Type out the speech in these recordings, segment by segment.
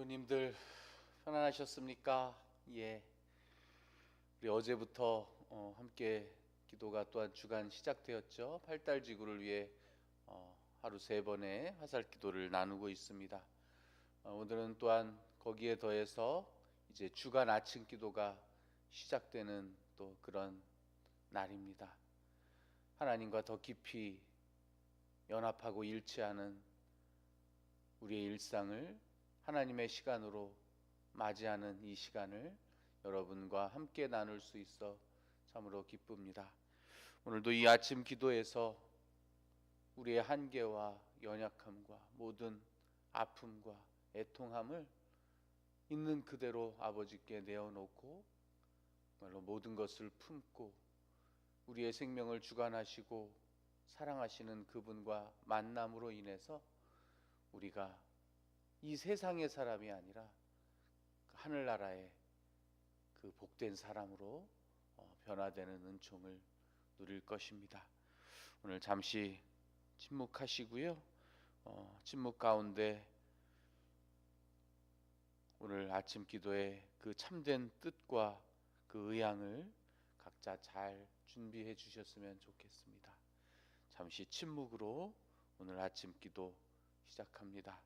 교우님들 편안하셨습니까? 예. 우리 어제부터 함께 기도가 또한 주간 시작되었죠. 팔달지구를 위해 하루 3번의 화살 기도를 나누고 있습니다. 오늘은 또한 거기에 더해서 이제 주간 아침 기도가 시작되는 또 그런 날입니다. 하나님과 더 깊이 연합하고 일치하는 우리의 일상을 하나님의 시간으로 맞이하는 이 시간을 여러분과 함께 나눌 수 있어 참으로 기쁩니다. 오늘도 이 아침 기도에서 우리의 한계와 연약함과 모든 아픔과 애통함을 있는 그대로 아버지께 내어놓고 정말로 모든 것을 품고 우리의 생명을 주관하시고 사랑하시는 그분과 만남으로 인해서 우리가 이 세상의 사람이 아니라 하늘나라의 그 복된 사람으로 변화되는 은총을 누릴 것입니다. 오늘 잠시 침묵하시고요. 침묵 가운데 오늘 아침 기도의 그 참된 뜻과 그 의향을 각자 잘 준비해 주셨으면 좋겠습니다. 잠시 침묵으로 오늘 아침 기도 시작합니다.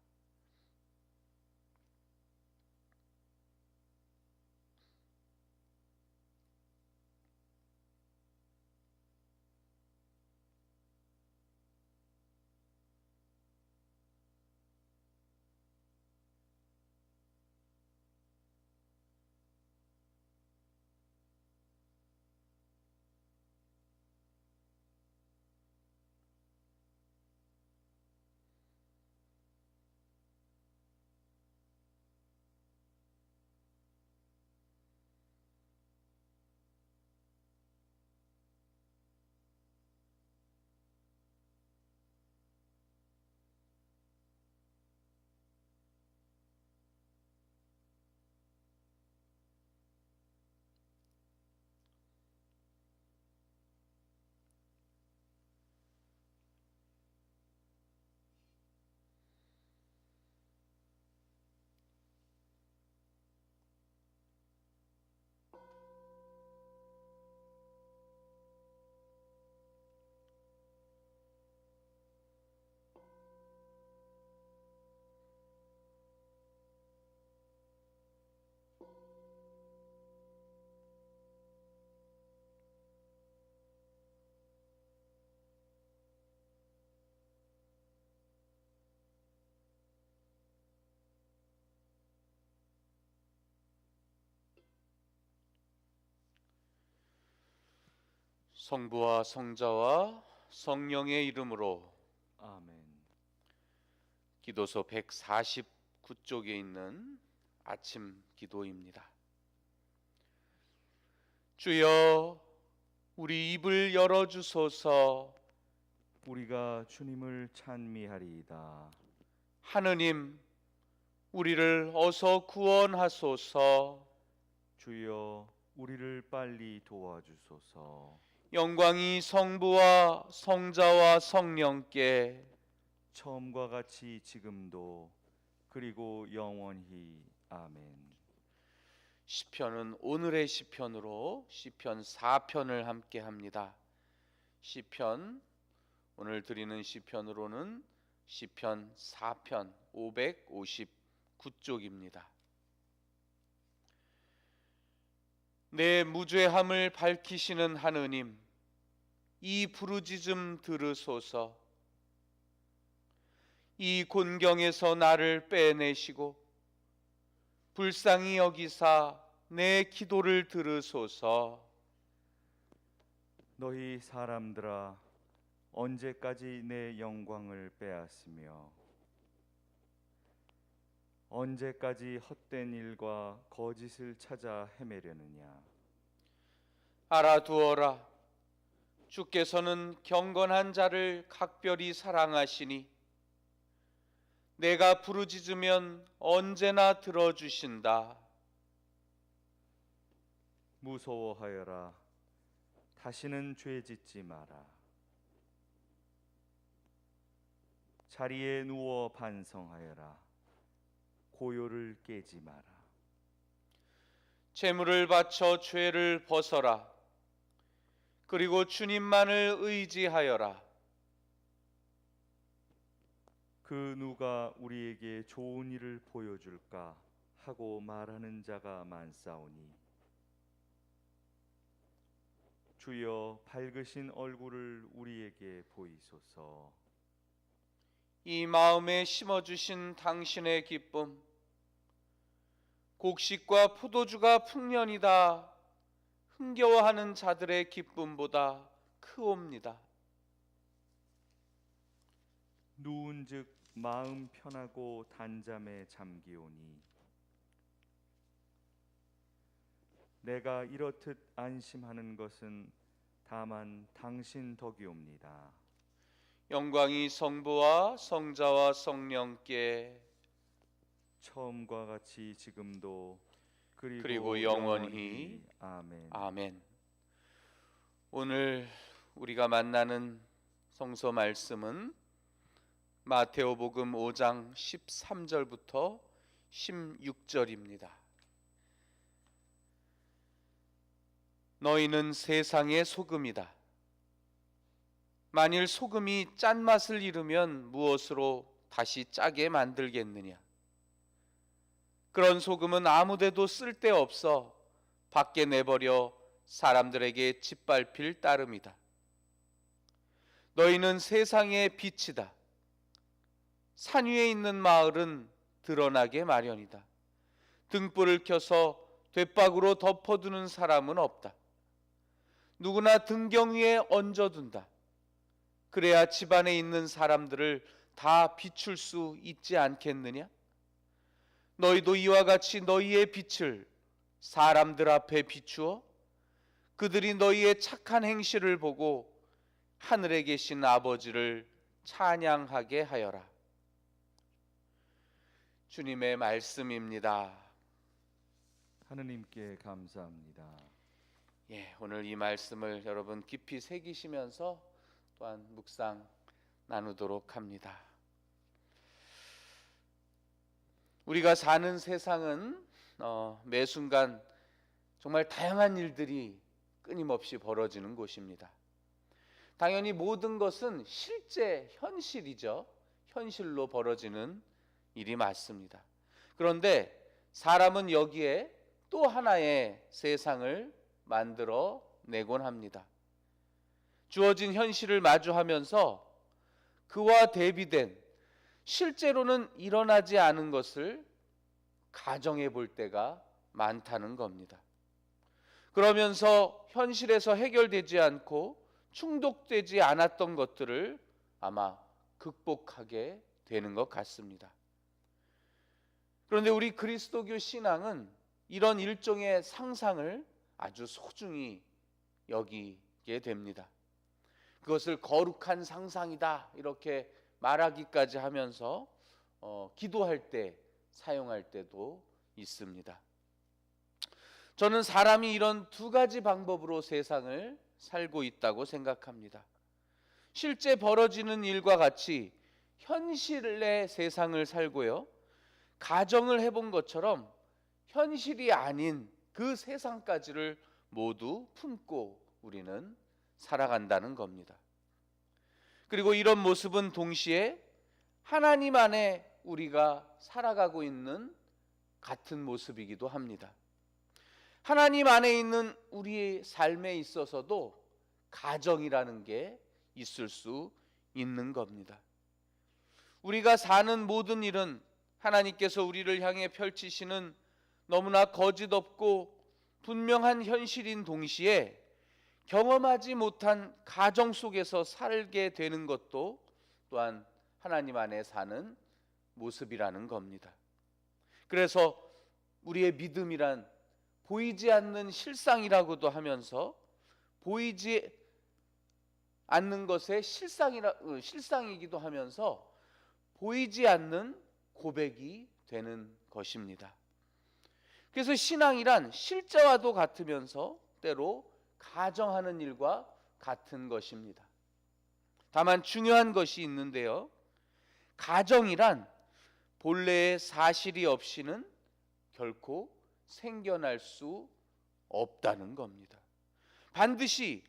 성부와 성자와 성령의 이름으로 아멘. 기도서 149쪽에 있는 아침 기도입니다. 주여, 우리 입을 열어주소서. 우리가 주님을 찬미하리이다. 하느님, 우리를 어서 구원하소서. 주여, 우리를 빨리 도와주소서. 영광이 성부와 성자와 성령께 처음과 같이 지금도 그리고 영원히 아멘. 시편은 오늘의 시편으로 시편 4편을 함께 합니다. 시편, 오늘 드리는 시편으로는 시편 4편 559쪽입니다. 내 무죄함을 밝히시는 하느님, 이 부르짖음 들으소서. 이 곤경에서 나를 빼내시고 불쌍히 여기사 내 기도를 들으소서. 너희 사람들아, 언제까지 내 영광을 빼앗으며 언제까지 헛된 일과 거짓을 찾아 헤매려느냐. 알아두어라. 주께서는 경건한 자를 각별히 사랑하시니 내가 부르짖으면 언제나 들어주신다. 무서워하여라. 다시는 죄 짓지 마라. 자리에 누워 반성하여라. 고요를 깨지 마라. 재물을 바쳐 죄를 벗어라. 그리고 주님만을 의지하여라. 그 누가 우리에게 좋은 일을 보여줄까 하고 말하는 자가 많사오니 주여 밝으신 얼굴을 우리에게 보이소서. 이 마음에 심어주신 당신의 기쁨, 곡식과 포도주가 풍년이다 흥겨워하는 자들의 기쁨보다 크옵니다. 누운즉 마음 편하고 단잠에 잠기오니 내가 이렇듯 안심하는 것은 다만 당신 덕이옵니다. 영광이 성부와 성자와 성령께 처음과 같이 지금도 그리고 영원히 아멘. 아멘. 오늘 우리가 만나는 성서 말씀은 마테오복음 5장 13절부터 16절입니다. 너희는 세상의 소금이다. 만일 소금이 짠맛을 잃으면 무엇으로 다시 짜게 만들겠느냐? 그런 소금은 아무데도 쓸데없어 밖에 내버려 사람들에게 짓밟힐 따름이다. 너희는 세상의 빛이다. 산 위에 있는 마을은 드러나게 마련이다. 등불을 켜서 돛박으로 덮어두는 사람은 없다. 누구나 등경 위에 얹어둔다. 그래야 집안에 있는 사람들을 다 비출 수 있지 않겠느냐? 너희도 이와 같이 너희의 빛을 사람들 앞에 비추어 그들이 너희의 착한 행실을 보고 하늘에 계신 아버지를 찬양하게 하여라. 주님의 말씀입니다. 하느님께 감사합니다. 오늘 이 말씀을 여러분 깊이 새기시면서 또한 묵상 나누도록 합니다. 우리가 사는 세상은 매 순간 정말 다양한 일들이 끊임없이 벌어지는 곳입니다. 당연히 모든 것은 실제 현실이죠. 현실로 벌어지는 일이 맞습니다. 그런데 사람은 여기에 또 하나의 세상을 만들어 내곤 합니다. 주어진 현실을 마주하면서 그와 대비된 실제로는 일어나지 않은 것을 가정해 볼 때가 많다는 겁니다. 그러면서 현실에서 해결되지 않고 충족되지 않았던 것들을 아마 극복하게 되는 것 같습니다. 그런데 우리 그리스도교 신앙은 이런 일종의 상상을 아주 소중히 여기게 됩니다. 그것을 거룩한 상상이다 이렇게 말하기까지 하면서 기도할 때 사용할 때도 있습니다. 저는 사람이 이런 두 가지 방법으로 세상을 살고 있다고 생각합니다. 실제 벌어지는 일과 같이 현실의 세상을 살고요, 가정을 해본 것처럼 현실이 아닌 그 세상까지를 모두 품고 우리는 살아간다는 겁니다. 그리고 이런 모습은 동시에 하나님 안에 우리가 살아가고 있는 같은 모습이기도 합니다. 하나님 안에 있는 우리의 삶에 있어서도 가정이라는 게 있을 수 있는 겁니다. 우리가 사는 모든 일은 하나님께서 우리를 향해 펼치시는 너무나 거짓 없고 분명한 현실인 동시에 경험하지 못한 가정 속에서 살게 되는 것도 또한 하나님 안에 사는 모습이라는 겁니다. 그래서 우리의 믿음이란 보이지 않는 실상이라고도 하면서 보이지 않는 것의 실상이기도 하면서 보이지 않는 고백이 되는 것입니다. 그래서 신앙이란 실제와도 같으면서 때로 가정하는 일과 같은 것입니다. 다만 중요한 것이 있는데요, 가정이란 본래의 사실이 없이는 결코 생겨날 수 없다는 겁니다. 반드시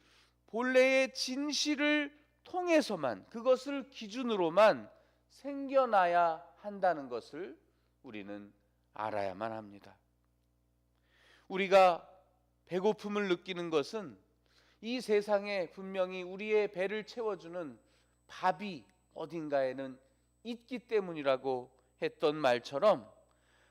본래의 진실을 통해서만, 그것을 기준으로만 생겨나야 한다는 것을 우리는 알아야만 합니다. 우리가 배고픔을 느끼는 것은 이 세상에 분명히 우리의 배를 채워주는 밥이 어딘가에는 있기 때문이라고 했던 말처럼,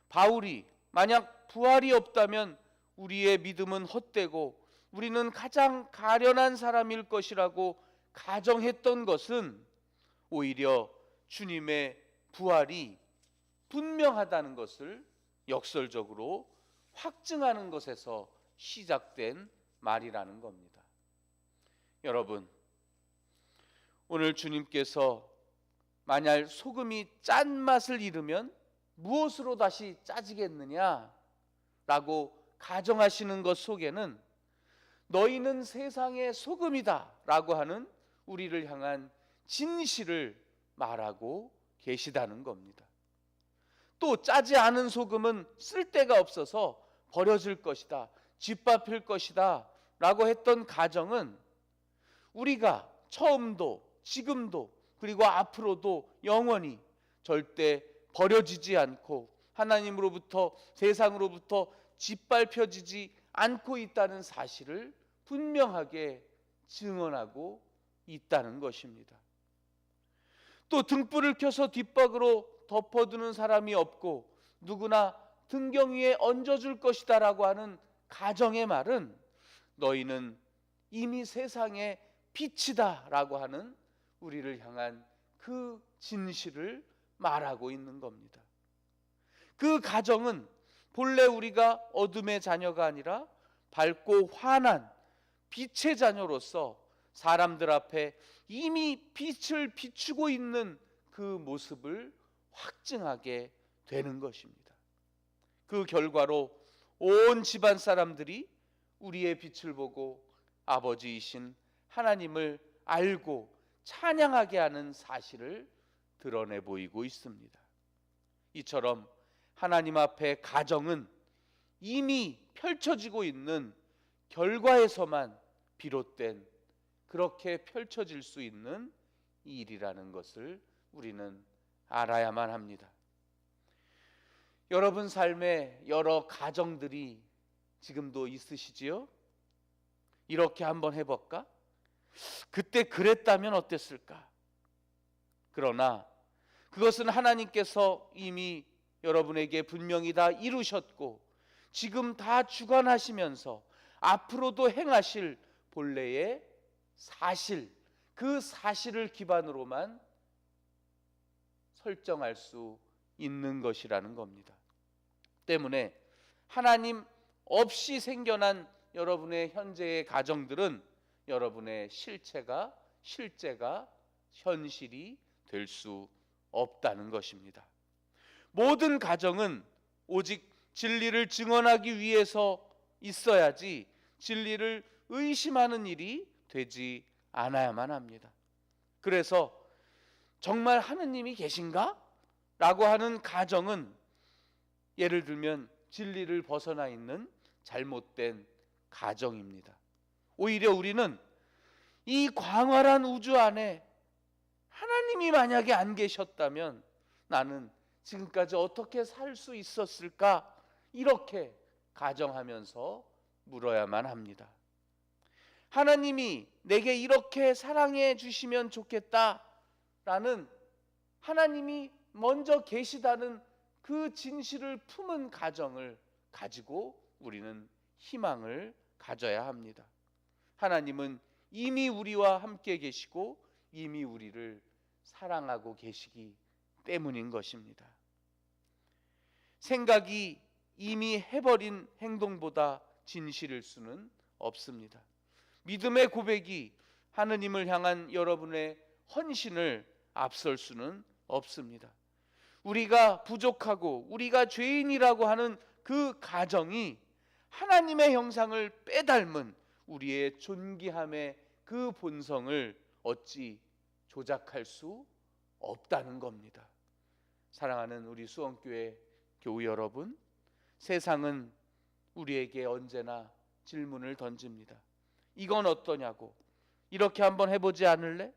바울이 만약 부활이 없다면 우리의 믿음은 헛되고 우리는 가장 가련한 사람일 것이라고 가정했던 것은 오히려 주님의 부활이 분명하다는 것을 역설적으로 확증하는 것에서 시작된 말이라는 겁니다. 여러분, 오늘 주님께서 만약 소금이 짠맛을 잃으면 무엇으로 다시 짜지겠느냐 라고 가정하시는 것 속에는 너희는 세상의 소금이다 라고 하는 우리를 향한 진실을 말하고 계시다는 겁니다. 또 짜지 않은 소금은 쓸데가 없어서 버려질 것이다, 짓밟힐 것이다 라고 했던 가정은 우리가 처음도 지금도 그리고 앞으로도 영원히 절대 버려지지 않고 하나님으로부터, 세상으로부터 짓밟혀지지 않고 있다는 사실을 분명하게 증언하고 있다는 것입니다. 또 등불을 켜서 뒷박으로 덮어두는 사람이 없고 누구나 등경 위에 얹어줄 것이다 라고 하는 가정의 말은 너희는 이미 세상의 빛이다 라고 하는 우리를 향한 그 진실을 말하고 있는 겁니다. 그 가정은 본래 우리가 어둠의 자녀가 아니라 밝고 환한 빛의 자녀로서 사람들 앞에 이미 빛을 비추고 있는 그 모습을 확증하게 되는 것입니다. 그 결과로 온 집안 사람들이 우리의 빛을 보고 아버지이신 하나님을 알고 찬양하게 하는 사실을 드러내 보이고 있습니다. 이처럼 하나님 앞에 가정은 이미 펼쳐지고 있는 결과에서만 비롯된, 그렇게 펼쳐질 수 있는 일이라는 것을 우리는 알아야만 합니다. 여러분 삶에 여러 가정들이 지금도 있으시지요? 이렇게 한번 해볼까? 그때 그랬다면 어땠을까? 그러나 그것은 하나님께서 이미 여러분에게 분명히 다 이루셨고 지금 다 주관하시면서 앞으로도 행하실 본래의 사실, 그 사실을 기반으로만 설정할 수 있는 것이라는 겁니다. 때문에 하나님 없이 생겨난 여러분의 현재의 가정들은 여러분의 실제가 현실이 될 수 없다는 것입니다. 모든 가정은 오직 진리를 증언하기 위해서 있어야지 진리를 의심하는 일이 되지 않아야만 합니다. 그래서 정말 하느님이 계신가? 라고 하는 가정은 예를 들면 진리를 벗어나 있는 잘못된 가정입니다. 오히려 우리는 이 광활한 우주 안에 하나님이 만약에 안 계셨다면 나는 지금까지 어떻게 살 수 있었을까? 이렇게 가정하면서 물어야만 합니다. 하나님이 내게 이렇게 사랑해 주시면 좋겠다라는, 하나님이 먼저 계시다는 그 진실을 품은 가정을 가지고 우리는 희망을 가져야 합니다. 하나님은 이미 우리와 함께 계시고 이미 우리를 사랑하고 계시기 때문인 것입니다. 생각이 이미 해버린 행동보다 진실일 수는 없습니다. 믿음의 고백이 하느님을 향한 여러분의 헌신을 앞설 수는 없습니다. 우리가 부족하고 우리가 죄인이라고 하는 그 가정이 하나님의 형상을 빼닮은 우리의 존귀함의 그 본성을 어찌 조작할 수 없다는 겁니다. 사랑하는 우리 수원교회 교우 여러분, 세상은 우리에게 언제나 질문을 던집니다. 이건 어떠냐고. 이렇게 한번 해보지 않을래?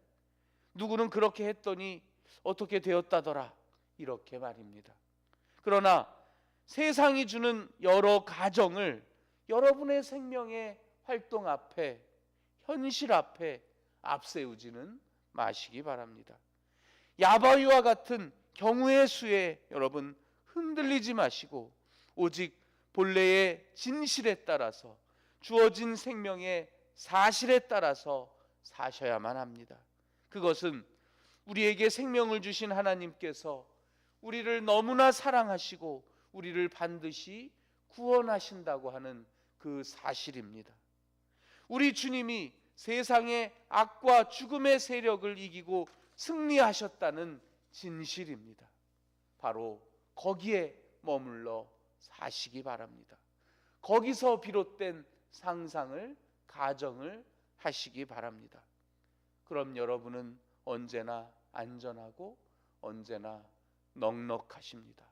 누구는 그렇게 했더니 어떻게 되었다더라. 이렇게 말입니다. 그러나 세상이 주는 여러 가정을 여러분의 생명의 활동 앞에, 현실 앞에 앞세우지는 마시기 바랍니다. 야바위와 같은 경우의 수에 여러분 흔들리지 마시고 오직 본래의 진실에 따라서, 주어진 생명의 사실에 따라서 사셔야만 합니다. 그것은 우리에게 생명을 주신 하나님께서 우리를 너무나 사랑하시고 우리를 반드시 구원하신다고 하는 그 사실입니다. 우리 주님이 세상의 악과 죽음의 세력을 이기고 승리하셨다는 진실입니다. 바로 거기에 머물러 사시기 바랍니다. 거기서 비롯된 상상을, 가정을 하시기 바랍니다. 그럼 여러분은 언제나 안전하고 언제나 넉넉하십니다.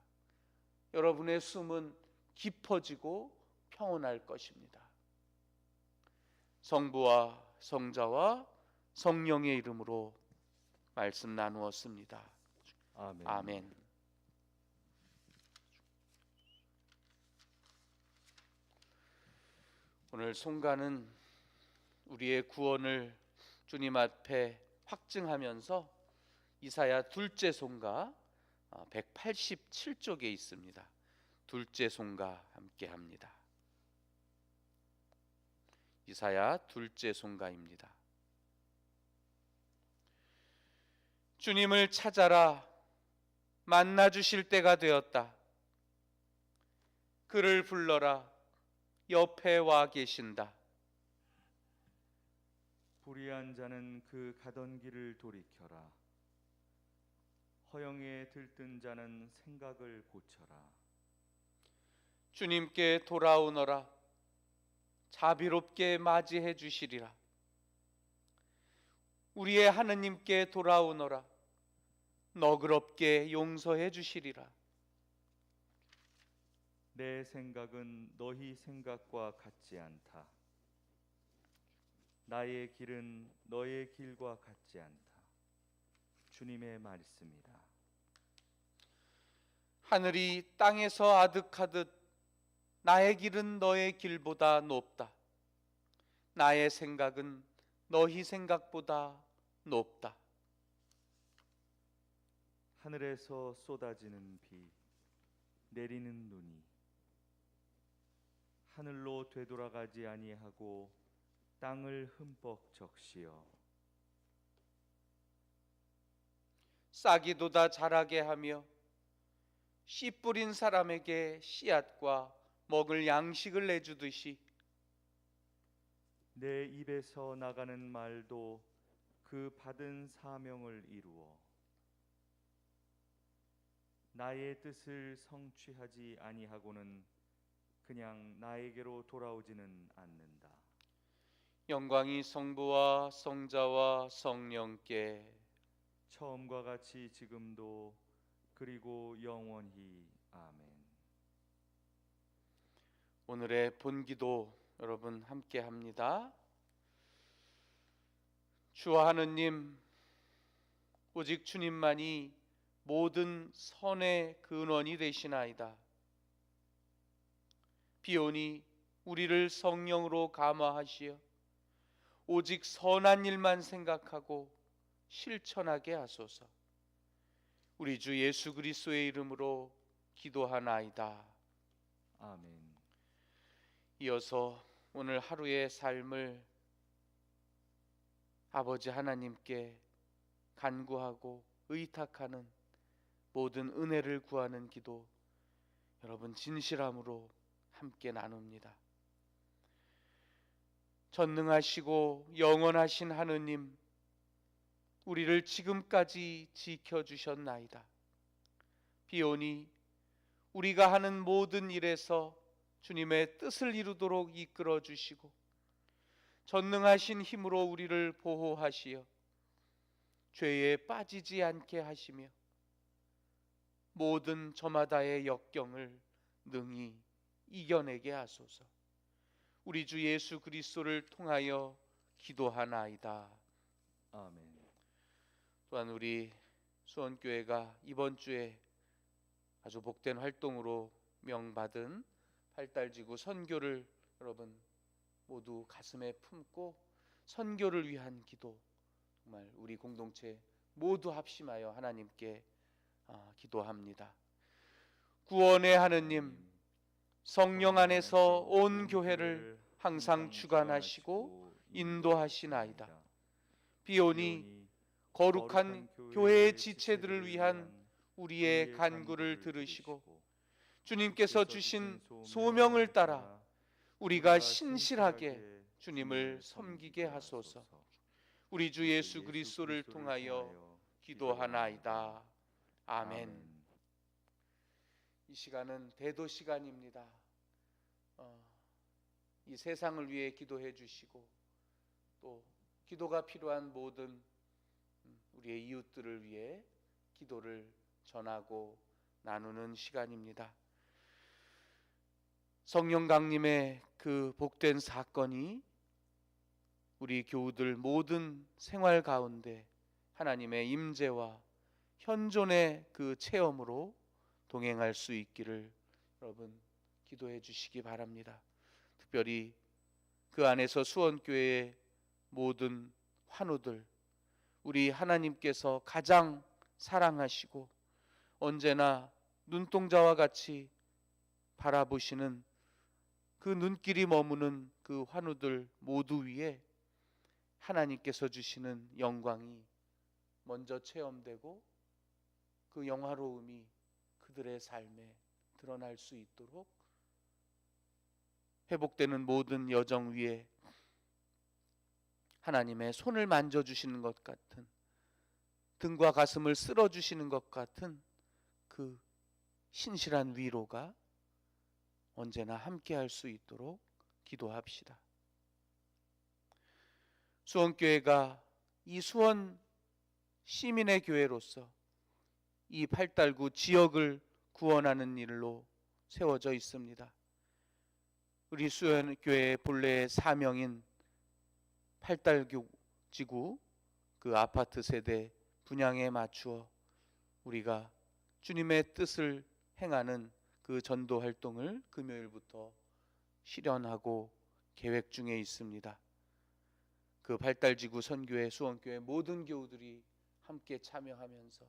여러분의 숨은 깊어지고 평온할 것입니다. 성부와 성자와 성령의 이름으로 말씀 나누었습니다. 아멘. 아멘. 오늘 송가는 우리의 구원을 주님 앞에 확증하면서 이사야 둘째 송가 187쪽에 있습니다. 둘째 송가 함께 합니다. 이사야 둘째 송가입니다. 주님을 찾아라. 만나 주실 때가 되었다. 그를 불러라. 옆에 와 계신다. 불의한 자는 그 가던 길을 돌이켜라. 허영에 들뜬 자는 생각을 고쳐라. 주님께 돌아오너라. 자비롭게 맞이해 주시리라. 우리의 하느님께 돌아오너라. 너그럽게 용서해 주시리라. 내 생각은 너희 생각과 같지 않다. 나의 길은 너의 길과 같지 않다. 주님의 말씀이다. 하늘이 땅에서 아득하듯 나의 길은 너의 길보다 높다. 나의 생각은 너희 생각보다 높다. 하늘에서 쏟아지는 비, 내리는 눈이 하늘로 되돌아가지 아니하고 땅을 흠뻑 적시어 싹이 돋아 자라게 하며 씨 뿌린 사람에게 씨앗과 먹을 양식을 내주듯이 내 입에서 나가는 말도 그 받은 사명을 이루어 나의 뜻을 성취하지 아니하고는 그냥 나에게로 돌아오지는 않는다. 영광이 성부와 성자와 성령께 처음과 같이 지금도 그리고 영원히 아멘. 오늘의 본기도 여러분 함께 합니다. 주 하느님, 오직 주님만이 모든 선의 근원이 되시나이다. 비오니 우리를 성령으로 감화하시어 오직 선한 일만 생각하고 실천하게 하소서. 우리 주 예수 그리스도의 이름으로 기도하나이다. 아멘. 이어서 오늘 하루의 삶을 아버지 하나님께 간구하고 의탁하는 모든 은혜를 구하는 기도 여러분 진실함으로 함께 나눕니다. 전능하시고 영원하신 하느님, 우리를 지금까지 지켜주셨나이다. 비오니 우리가 하는 모든 일에서 주님의 뜻을 이루도록 이끌어 주시고 전능하신 힘으로 우리를 보호하시어 죄에 빠지지 않게 하시며 모든 저마다의 역경을 능히 이겨내게 하소서. 우리 주 예수 그리스도를 통하여 기도하나이다. 아멘. 또한 우리 수원교회가 이번 주에 아주 복된 활동으로 명받은 팔달지구 선교를 여러분 모두 가슴에 품고 선교를 위한 기도, 정말 우리 공동체 모두 합심하여 하나님께 기도합니다. 구원의 하느님, 성령 안에서 온 교회를 항상 주관하시고 인도하시나이다. 비오니 거룩한 교회의 지체들을 위한 우리의 간구를 들으시고 주님께서 주신 소명을 따라 우리가 신실하게 주님을 섬기게 하소서. 우리 주 예수 그리스도를 통하여 기도하나이다. 아멘. 이 시간은 대도 시간입니다. 이 세상을 위해 기도해 주시고 또 기도가 필요한 모든 우리의 이웃들을 위해 기도를 전하고 나누는 시간입니다. 성령 강림의 그 복된 사건이 우리 교우들 모든 생활 가운데 하나님의 임재와 현존의 그 체험으로 동행할 수 있기를 여러분 기도해 주시기 바랍니다. 특별히 그 안에서 수원교회의 모든 환우들, 우리 하나님께서 가장 사랑하시고 언제나 눈동자와 같이 바라보시는 그 눈길이 머무는 그 환우들 모두 위에 하나님께서 주시는 영광이 먼저 체험되고 그 영화로움이 그들의 삶에 드러날 수 있도록 회복되는 모든 여정 위에 하나님의 손을 만져주시는 것 같은, 등과 가슴을 쓸어주시는 것 같은 그 신실한 위로가 언제나 함께할 수 있도록 기도합시다. 수원교회가 이 수원 시민의 교회로서 이 팔달구 지역을 구원하는 일로 세워져 있습니다. 우리 수원교회의 본래의 사명인 팔달구 지구 그 아파트 세대 분양에 맞추어 우리가 주님의 뜻을 행하는 그 전도 활동을 금요일부터 실현하고 계획 중에 있습니다. 그 팔달지구 선교회 수원교회 모든 교우들이 함께 참여하면서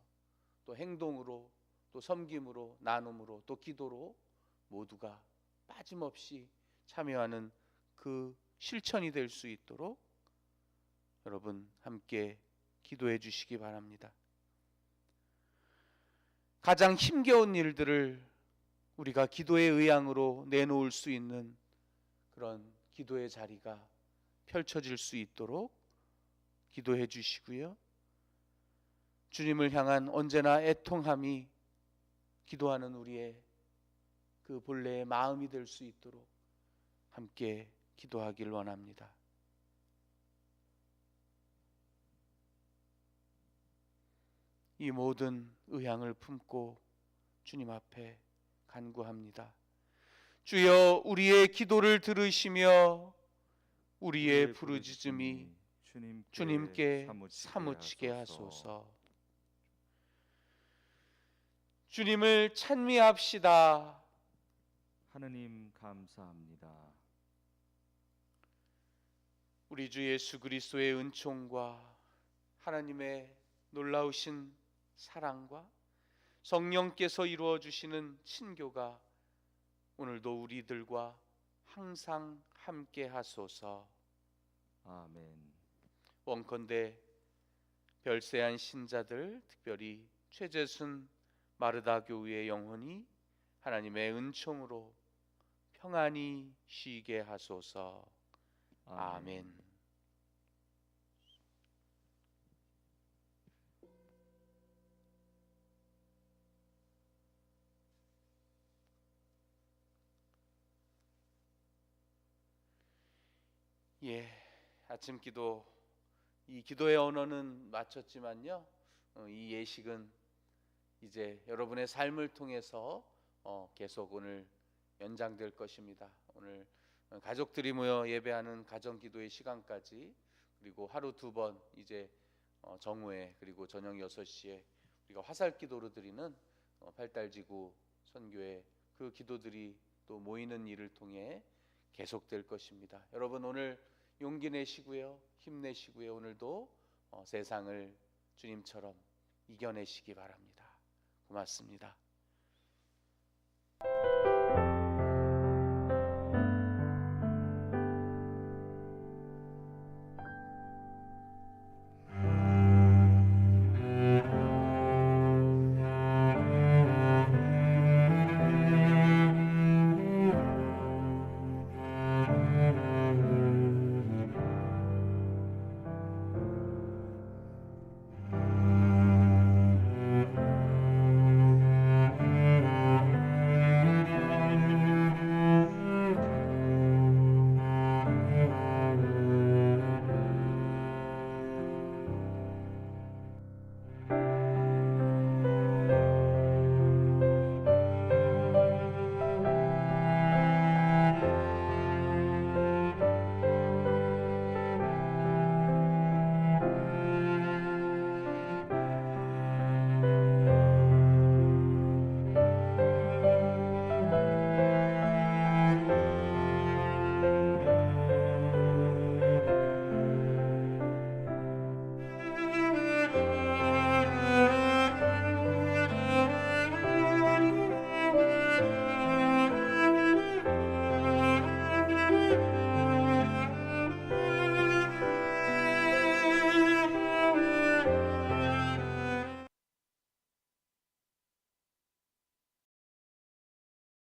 또 행동으로 또 섬김으로 나눔으로 또 기도로 모두가 빠짐없이 참여하는 그 실천이 될 수 있도록 여러분 함께 기도해 주시기 바랍니다. 가장 힘겨운 일들을 우리가 기도의 의향으로 내놓을 수 있는 그런 기도의 자리가 펼쳐질 수 있도록 기도해 주시고요. 주님을 향한 언제나 애통함이 기도하는 우리의 그 본래의 마음이 될 수 있도록 함께 기도하길 원합니다. 이 모든 의향을 품고 주님 앞에 간구합니다. 주여, 우리의 기도를 들으시며 우리의 부르짖음이 주님께 사무치게 하소서. 주님을 찬미합시다. 하느님 감사합니다. 우리 주 예수 그리스도의 은총과 하나님의 놀라우신 사랑과 성령께서 이루어 주시는 친교가 오늘도 우리들과 항상 함께 하소서. 아멘. 원컨대 별세한 신자들, 특별히 최재순 마르다 교우의 영혼이 하나님의 은총으로 평안히 쉬게 하소서. 아멘. 아침 기도, 이 기도의 언어는 마쳤지만요, 이 예식은 이제 여러분의 삶을 통해서 계속 오늘 연장될 것입니다. 오늘 가족들이 모여 예배하는 가정기도의 시간까지, 그리고 하루 2번 이제 정오에 그리고 저녁 6시에 우리가 화살기도로 드리는 팔달지구 선교회 그 기도들이 또 모이는 일을 통해 계속될 것입니다. 여러분 오늘 용기 내시고요, 힘내시고요. 오늘도 세상을 주님처럼 이겨내시기 바랍니다. 고맙습니다.